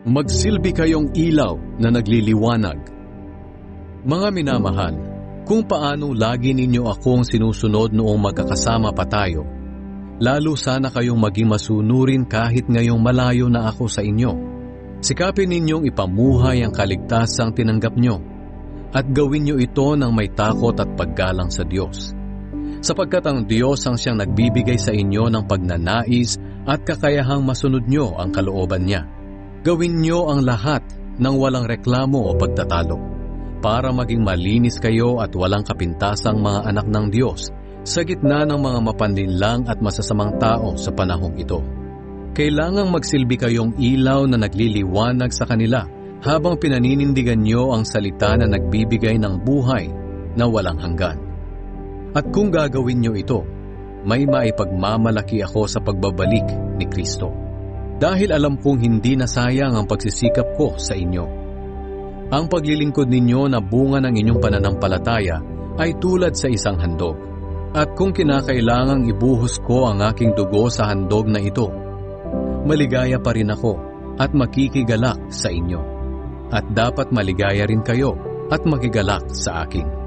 Magsilbi kayong ilaw na nagliliwanag. Mga minamahal, kung paano lagi ninyo akong sinusunod noong magkakasama pa tayo, lalo sana kayong maging masunurin kahit ngayong malayo na ako sa inyo. Sikapin ninyong ipamuhay ang kaligtasang tinanggap nyo at gawin nyo ito ng may takot at paggalang sa Diyos. Sapagkat ang Diyos ang siyang nagbibigay sa inyo ng pagnanais at kakayahang masunod nyo ang kalooban niya. Gawin nyo ang lahat ng walang reklamo o pagtatalo para maging malinis kayo at walang kapintasang mga anak ng Diyos sa gitna ng mga mapanlinlang at masasamang tao sa panahong ito. Kailangang magsilbi kayong ilaw na nagliliwanag sa kanila habang pinaninindigan nyo ang salita na nagbibigay ng buhay na walang hanggan. At kung gagawin nyo ito, may maipagmamalaki ako sa pagbabalik ni Kristo. Dahil alam kong hindi nasayang ang pagsisikap ko sa inyo. Ang paglilingkod ninyo na bunga ng inyong pananampalataya ay tulad sa isang handog. At kung kinakailangang ibuhos ko ang aking dugo sa handog na ito, maligaya pa rin ako at makikigalak sa inyo. At dapat maligaya rin kayo at makigalak sa akin.